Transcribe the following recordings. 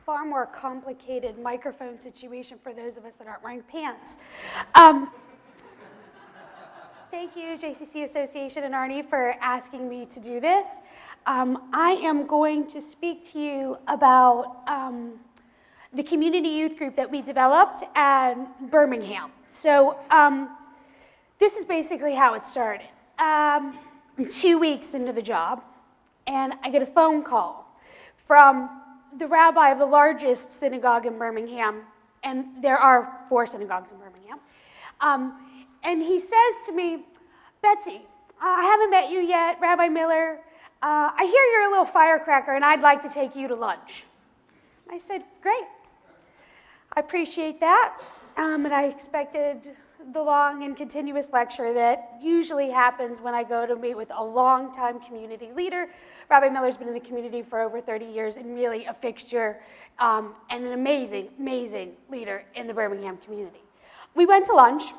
Far more complicated microphone situation for those of us that aren't wearing pants. Thank you, JCC Association and Arnie, for asking me to do this. I am going to speak to you about the community youth group that we developed at Birmingham. So this is basically how it started. I'm 2 weeks into the job, and I get a phone call from the rabbi of the largest synagogue in Birmingham, and there are 4 synagogues in Birmingham. And he says to me, "Betzy, I haven't met you yet, Rabbi Miller. I hear you're a little firecracker, and I'd like to take you to lunch." I said, "Great. I appreciate that." And I expected the long and continuous lecture that usually happens when I go to meet with a longtime community leader. Rabbi Miller's been in the community for over 30 years and really a fixture and an amazing, amazing leader in the Birmingham community. We went to lunch,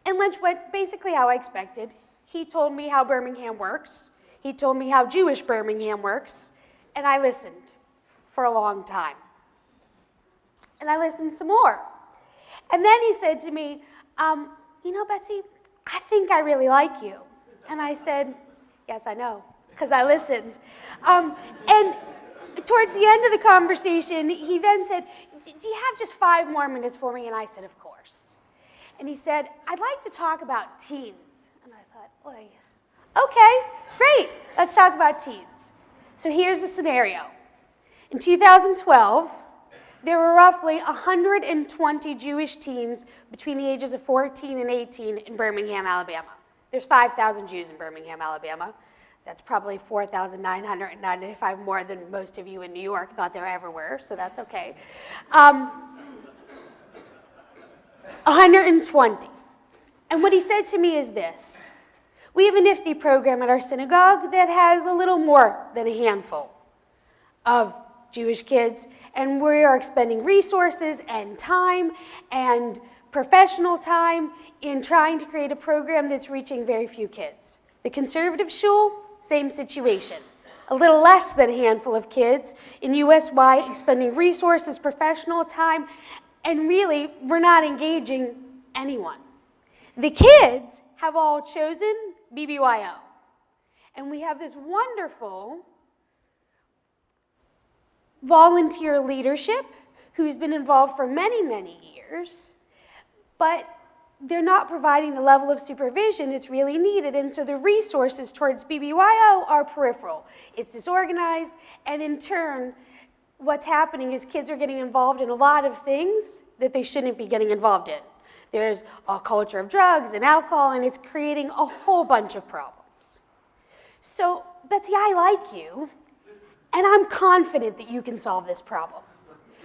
and lunch went basically how I expected. He told me how Birmingham works. He told me how Jewish Birmingham works, and I listened for a long time. And I listened some more. And then he said to me, "You know, Betzy, I think I really like you." And I said, "Yes, I know, because I listened." And towards the end of the conversation, he then said, "Do you have just 5 more minutes for me?" And I said, "Of course." And he said, "I'd like to talk about teens." And I thought, boy, okay, great, let's talk about teens. So here's the scenario. In 2012, there were roughly 120 Jewish teens between the ages of 14 and 18 in Birmingham, Alabama. There's 5,000 Jews in Birmingham, Alabama. That's probably 4,995 more than most of you in New York thought there ever were, so that's okay. 120. And what he said to me is this: we have a nifty program at our synagogue that has a little more than a handful of Jewish kids, and we are expending resources and time and professional time in trying to create a program that's reaching very few kids. The conservative shul, same situation. A little less than a handful of kids in USY expending resources, professional time, and really, we're not engaging anyone. The kids have all chosen BBYO. And we have this wonderful volunteer leadership who's been involved for many, many years, but they're not providing the level of supervision that's really needed, and so the resources towards BBYO are peripheral. It's disorganized, and in turn, what's happening is kids are getting involved in a lot of things that they shouldn't be getting involved in. There's a culture of drugs and alcohol, and it's creating a whole bunch of problems. So, Betzy, I like you, and I'm confident that you can solve this problem.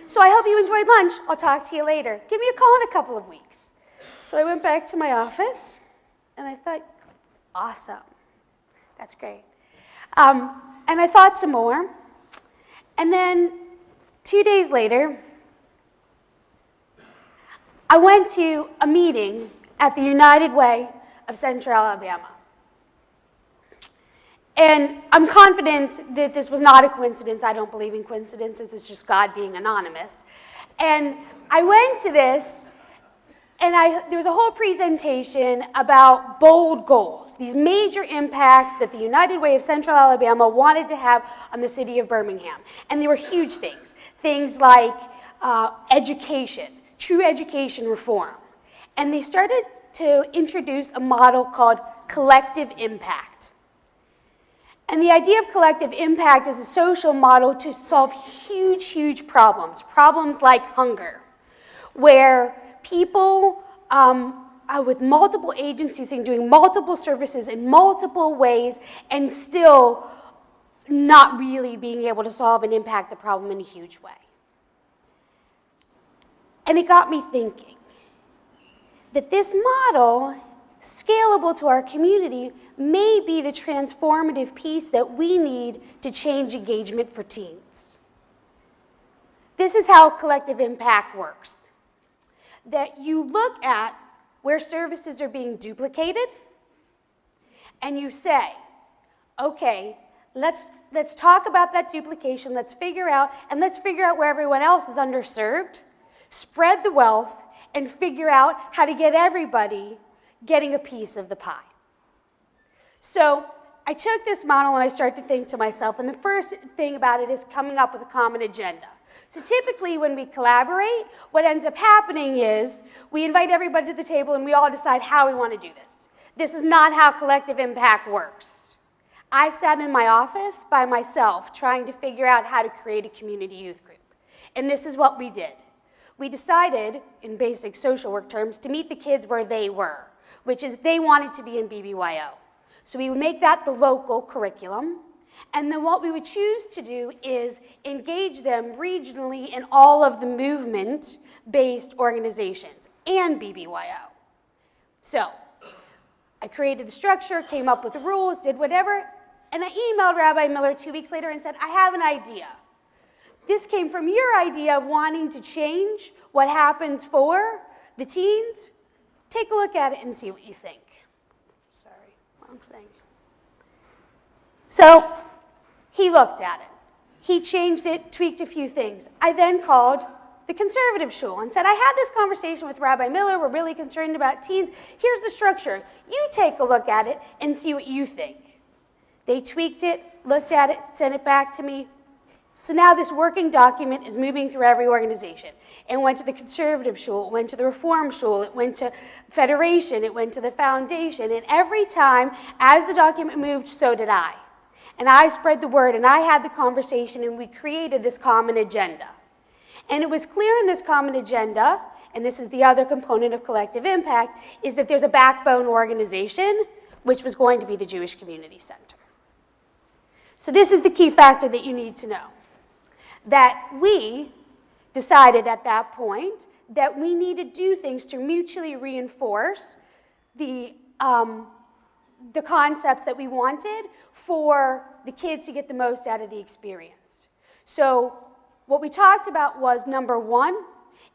So I hope you enjoyed lunch. I'll talk to you later. Give me a call in a couple of weeks. So I went back to my office, and I thought, awesome. That's great. And I thought some more. And then 2 days later, I went to a meeting at the United Way of Central Alabama. And I'm confident that this was not a coincidence. I don't believe in coincidences. It's just God being anonymous. And I went to this, and there was a whole presentation about bold goals, these major impacts that the United Way of Central Alabama wanted to have on the city of Birmingham. And they were huge things. Things like education, true education reform. And they started to introduce a model called collective impact. And the idea of collective impact is a social model to solve huge, huge problems. Problems like hunger, where people with multiple agencies and doing multiple services in multiple ways and still not really being able to solve and impact the problem in a huge way. And it got me thinking that this model, scalable to our community, may be the transformative piece that we need to change engagement for teens. This is how collective impact works. That you look at where services are being duplicated, and you say, okay, let's talk about that duplication, let's figure out where everyone else is underserved, spread the wealth, and figure out how to get everybody getting a piece of the pie. So I took this model and I started to think to myself, and the first thing about it is coming up with a common agenda. So typically when we collaborate, what ends up happening is we invite everybody to the table and we all decide how we want to do this. This is not how collective impact works. I sat in my office by myself trying to figure out how to create a community youth group. And this is what we did. We decided, in basic social work terms, to meet the kids where they were, which is they wanted to be in BBYO. So we would make that the local curriculum. And then what we would choose to do is engage them regionally in all of the movement-based organizations and BBYO. So I created the structure, came up with the rules, did whatever, and I emailed Rabbi Miller 2 weeks later and said, I have an idea. This came from your idea of wanting to change what happens for the teens. Take a look at it and see what you think. Sorry, wrong thing. So he looked at it. He changed it, tweaked a few things. I then called the conservative shul and said, I had this conversation with Rabbi Miller. We're really concerned about teens. Here's the structure. You take a look at it and see what you think. They tweaked it, looked at it, sent it back to me. So now this working document is moving through every organization. It went to the conservative shul, it went to the reform shul, it went to Federation, it went to the foundation, and every time as the document moved, so did I. And I spread the word, and I had the conversation, and we created this common agenda. And it was clear in this common agenda, and this is the other component of collective impact, is that there's a backbone organization, which was going to be the Jewish Community Center. So this is the key factor that you need to know. That we decided at that point that we need to do things to mutually reinforce the concepts that we wanted for the kids to get the most out of the experience. So what we talked about was, number one,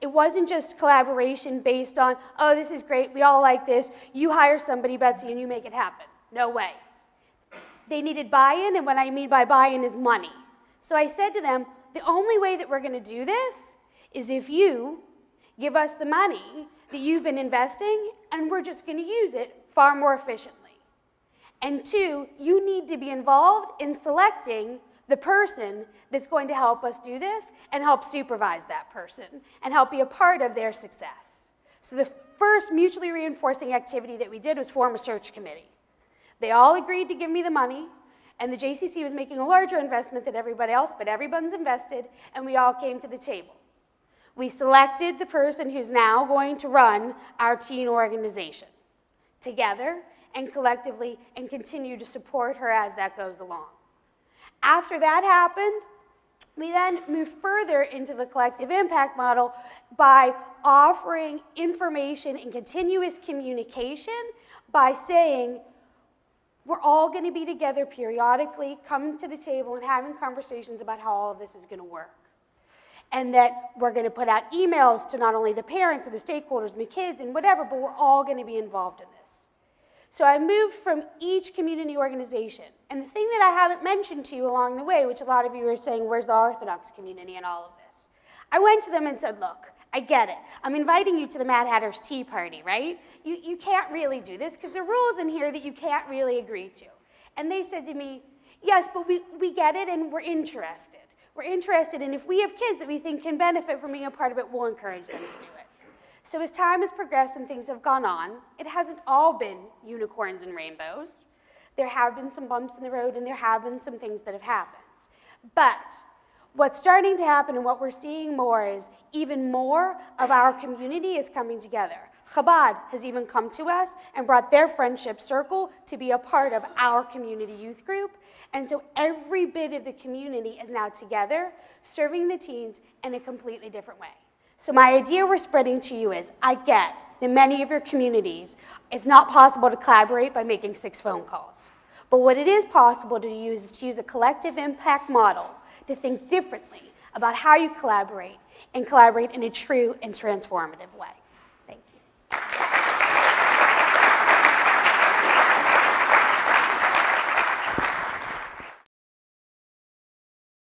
it wasn't just collaboration based on, oh, this is great, we all like this, you hire somebody, Betzy, and you make it happen. No way. They needed buy-in, and what I mean by buy-in is money. So I said to them, the only way that we're going to do this is if you give us the money that you've been investing, and we're just going to use it far more efficiently. And two, you need to be involved in selecting the person that's going to help us do this and help supervise that person and help be a part of their success. So the first mutually reinforcing activity that we did was form a search committee. They all agreed to give me the money, and the JCC was making a larger investment than everybody else, but everyone's invested, and we all came to the table. We selected the person who's now going to run our teen organization together and collectively and continue to support her as that goes along. After that happened, we then moved further into the collective impact model by offering information and continuous communication by saying, we're all going to be together periodically, coming to the table and having conversations about how all of this is going to work. And that we're going to put out emails to not only the parents and the stakeholders and the kids and whatever, but we're all going to be involved in this. So I moved from each community organization. And the thing that I haven't mentioned to you along the way, which a lot of you are saying, where's the Orthodox community in all of this? I went to them and said, look, I get it. I'm inviting you to the Mad Hatter's Tea Party, right? You can't really do this because there are rules in here that you can't really agree to. And they said to me, yes, but we get it and we're interested. We're interested, and if we have kids that we think can benefit from being a part of it, we'll encourage them to do it. So as time has progressed and things have gone on, it hasn't all been unicorns and rainbows. There have been some bumps in the road, and there have been some things that have happened. But what's starting to happen and what we're seeing more is even more of our community is coming together. Chabad has even come to us and brought their friendship circle to be a part of our community youth group. And so every bit of the community is now together, serving the teens in a completely different way. So my idea we're spreading to you is, I get that many of your communities, it's not possible to collaborate by making 6 phone calls. But what it is possible to use is to use a collective impact model to think differently about how you collaborate and collaborate in a true and transformative way.